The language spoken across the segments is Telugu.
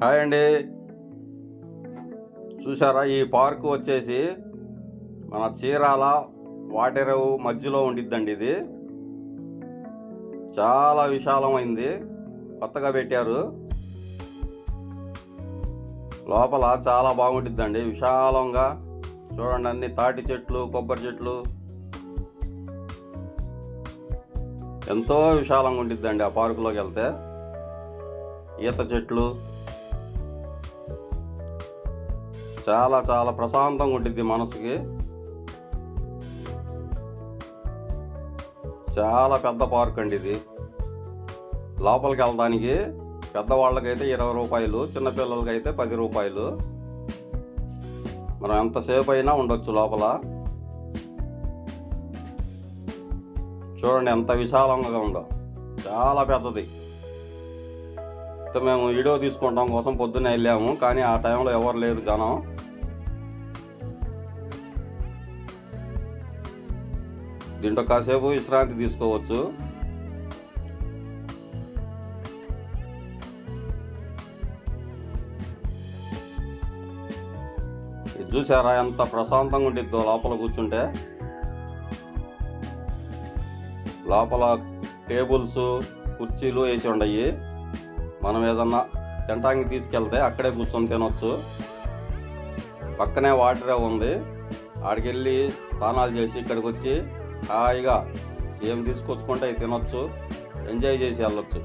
హాయ్ అండి. చూసారా, ఈ పార్కు వచ్చేసి మన చీరాల వాటెరవు మధ్యలో ఉండిద్దండి. ఇది చాలా విశాలమైంది, కొత్తగా పెట్టారు. లోపల చాలా బాగుండిద్దండి, విశాలంగా. చూడండి, అన్ని తాటి చెట్లు, కొబ్బరి చెట్లు, ఎంతో విశాలంగా ఉండిద్దండి. ఆ పార్కులోకి వెళ్తే ఈత చెట్లు, చాలా చాలా ప్రశాంతంగా ఉంటుంది మనసుకి. చాలా పెద్ద పార్క్ అండి ఇది. లోపలికి వెళ్ళడానికి పెద్దవాళ్ళకైతే 20 రూపాయలు, చిన్నపిల్లలకైతే 10 రూపాయలు. మనం ఎంతసేపు అయినా ఉండొచ్చు లోపల. చూడండి ఎంత విశాలంగా ఉందో, చాలా పెద్దది. మేము వీడియో తీసుకుంటాం కోసం పొద్దున్నే వెళ్ళాము, కానీ ఆ టైంలో ఎవరు లేరు, జనం. దీంట్లో కాసేపు విశ్రాంతి తీసుకోవచ్చు. ఇది చూసారా ఎంత ప్రశాంతంగా ఉండిద్దో లోపల కూర్చుంటే. లోపల టేబుల్స్, కుర్చీలు వేసి ఉండయి. మనం ఏదన్నా తినటానికి తీసుకెళ్తే అక్కడే కూర్చొని తినొచ్చు. పక్కనే వాటర్ ఉంది, ఆడికి వెళ్ళి స్నానాలు చేసి ఇక్కడికి వచ్చి హాయిగా ఏం తీసుకొచ్చుకుంటే అవి తినొచ్చు, ఎంజాయ్ చేసి వెళ్ళొచ్చు.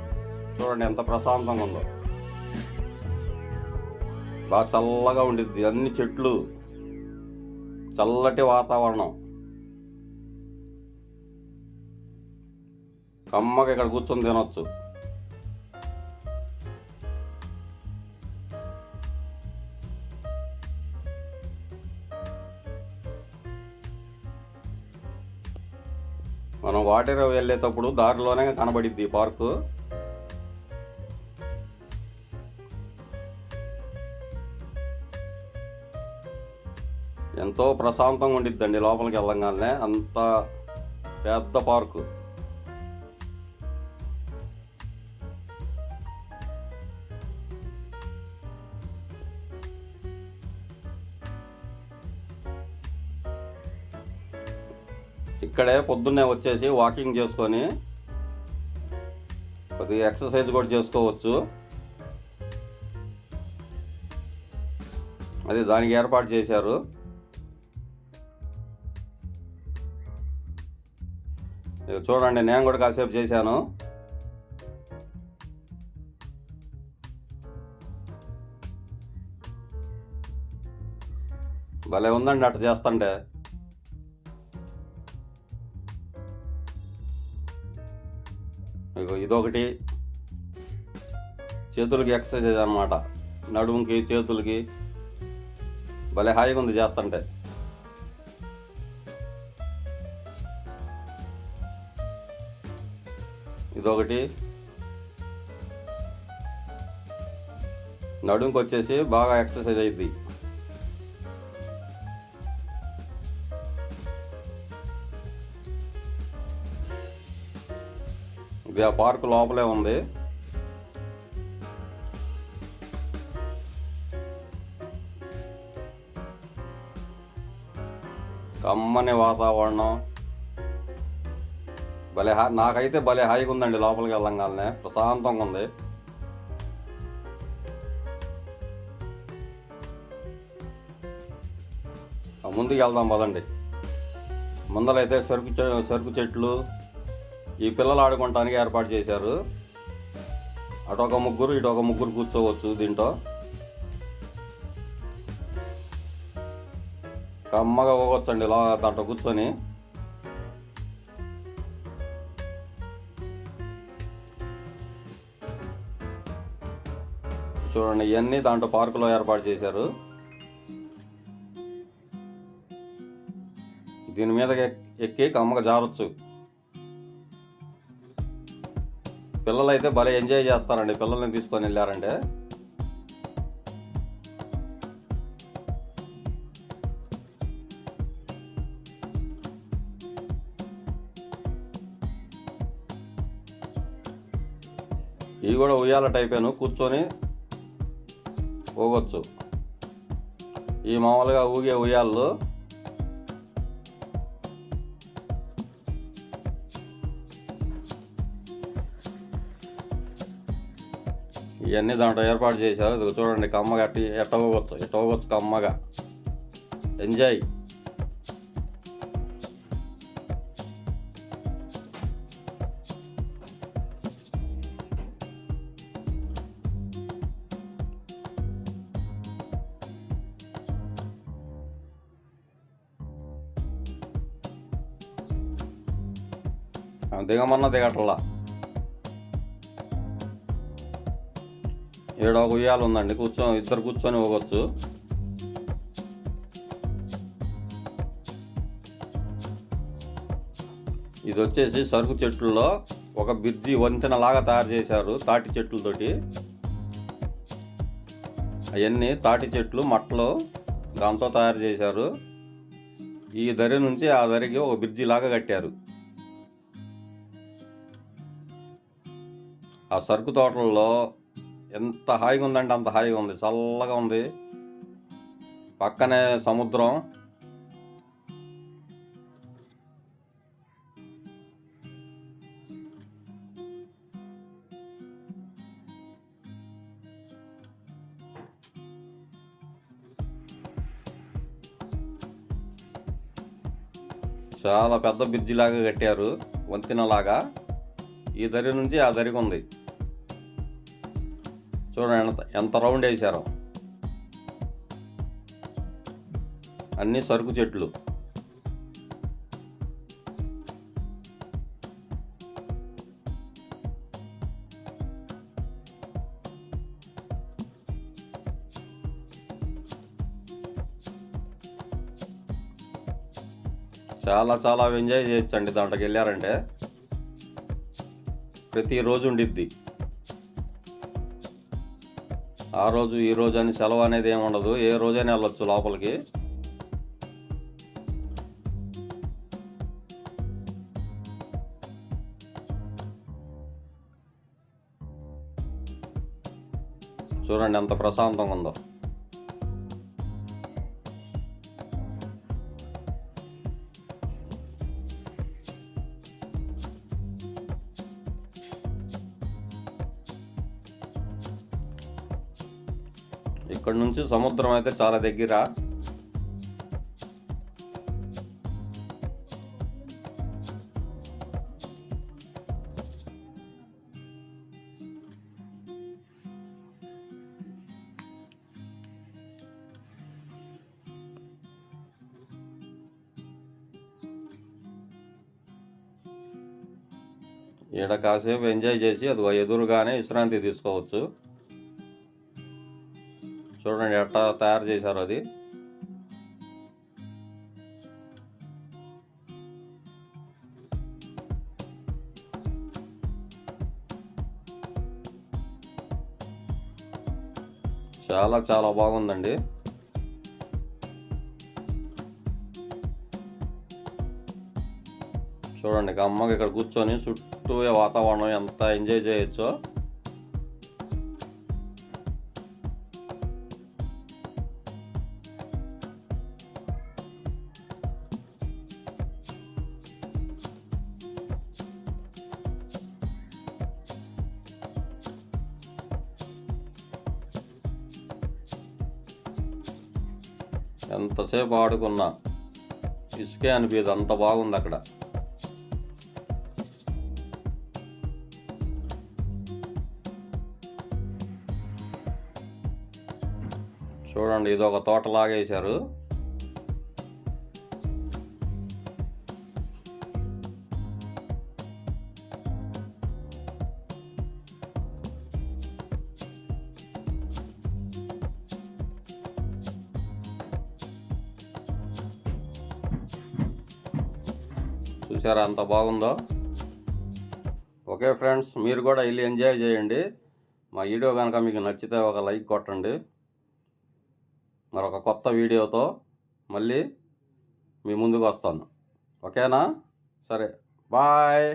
చూడండి ఎంత ప్రశాంతంగా ఉందో, బాగా చల్లగా ఉండిద్ది. అన్ని చెట్లు, చల్లటి వాతావరణం. కమ్మగా ఇక్కడ కూర్చొని తినొచ్చు. మనం వాటెరవు వెళ్ళేటప్పుడు దారిలోనే కనబడిద్ది ఈ పార్కు. ఎంతో ప్రశాంతంగా ఉండిద్దండి లోపలికి వెళ్ళంగానే. అంత పెద్ద పార్కు. ఇక్కడే పొద్దున్నే వచ్చేసి వాకింగ్ చేసుకొని కొద్దిగా ఎక్సర్సైజ్ కూడా చేసుకోవచ్చు. అది దానికి ఏర్పాటు చేశారు. చూడండి, నేను కూడా కాసేపు చేశాను. భలే ఉందండి అట్ట చేస్తుంటే. ఇదొకటి చేతులకి ఎక్సర్సైజ్ అన్నమాట, నడుముకి, చేతులకి. భలే హాయిగా ఉంది చేస్తుంటే. ఇదొకటి నడుముకి వచ్చేసి బాగా ఎక్సర్సైజ్ అయ్యిద్ది. ఇది ఆ పార్కు లోపలే ఉంది. కమ్మని వాతావరణం. నాకైతే భలే హాయిగా ఉందండి లోపలికి వెళ్ళంగానే. ప్రశాంతంగా ఉంది. ముందుకు వెళ్దాం పదండి. ముందలైతే సరుకు చెట్లు, ఈ పిల్లలు ఆడుకోవటానికి ఏర్పాటు చేశారు. అటొక ముగ్గురు, ఇటొక ముగ్గురు కూర్చోవచ్చు దీంట్లో. కమ్మగా పోవచ్చండి దాంట్లో కూర్చొని. చూడండి, ఇవన్నీ దాంట్లో పార్కులో ఏర్పాటు చేశారు. దీని మీద ఎక్కి కమ్మగా జారొచ్చు. పిల్లలు అయితే భలే ఎంజాయ్ చేస్తారండి, పిల్లల్ని తీసుకొని వెళ్ళారంటే. ఇవి కూడా ఉయ్యాల టైపేను, కూర్చొని ఊగొచ్చు. ఈ మామూలుగా ఊగే ఉయ్యాళ్ళు ఇవన్నీ దాంట్లో ఏర్పాటు చేశారు. ఇది చూడండి కమ్మగా ఎట్ట ఊగొచ్చు కమ్మగా. ఎంజాయ్. దిగమన్నా దిగట్లా. ఏడో ఉయ్యాలు ఉందండి, ఇద్దరు కూర్చొని ఊగొచ్చు. ఇది వచ్చేసి సరుకు చెట్లలో ఒక బ్రిడ్జి వంతెనలాగా తయారు చేశారు తాటి చెట్లతోటి. అవన్నీ తాటి చెట్లు మట్టలు దాంతో తయారు చేశారు. ఈ దరి నుంచి ఆ దరికి ఒక బ్రిడ్జి లాగా కట్టారు. ఆ సరుకు తోటల్లో ఎంత హాయిగా ఉందంటే అంత హాయిగా ఉంది, చల్లగా ఉంది. పక్కనే సముద్రం. చాలా పెద్ద బ్రిడ్జి లాగా కట్టారు, వంతెనలాగా. ఈ దరి నుంచి ఆ దరికి ఉంది. చూడండి ఎంత రౌండ్ వేశారో. అన్నీ సరుకు చెట్లు. చాలా ఎంజాయ్ చేయొచ్చండి దాంట్లోకి వెళ్ళారంటే. ప్రతిరోజు ఉండిద్ది. ఆ రోజు ఈ రోజు అని సెలవు అనేది ఏమి ఉండదు, ఏ రోజైనా వెళ్ళొచ్చు లోపలికి. చూడండి ఎంత ప్రశాంతంగా ఉందో. ఇక్కడ నుంచి సముద్రం అయితే చాలా దగ్గర. ఈడ కాసేపు ఎంజాయ్ చేసి అది ఎదురుగానే విశ్రాంతి తీసుకోవచ్చు. చూడండి ఎట్లా తయారు చేశారు అది. చాలా బాగుందండి. చూడండి అమ్మకి ఇక్కడ కూర్చొని చుట్టూ వాతావరణం ఎంత ఎంజాయ్ చేయొచ్చో. ఎంతసేపు ఆడుకున్నా ఇసుకే అనిపించదు, అంత బాగుంది అక్కడ. చూడండి ఇది ఒక తోటలాగా వేశారు. చూసారా అంత బాగుందో. ఓకే ఫ్రెండ్స్, మీరు కూడా వెళ్ళి ఎంజాయ్ చేయండి. మా వీడియో కనుక మీకు నచ్చితే ఒక లైక్ కొట్టండి. మరొక కొత్త వీడియోతో మళ్ళీ మీ ముందుకు వస్తాను. ఓకేనా? సరే, బాయ్.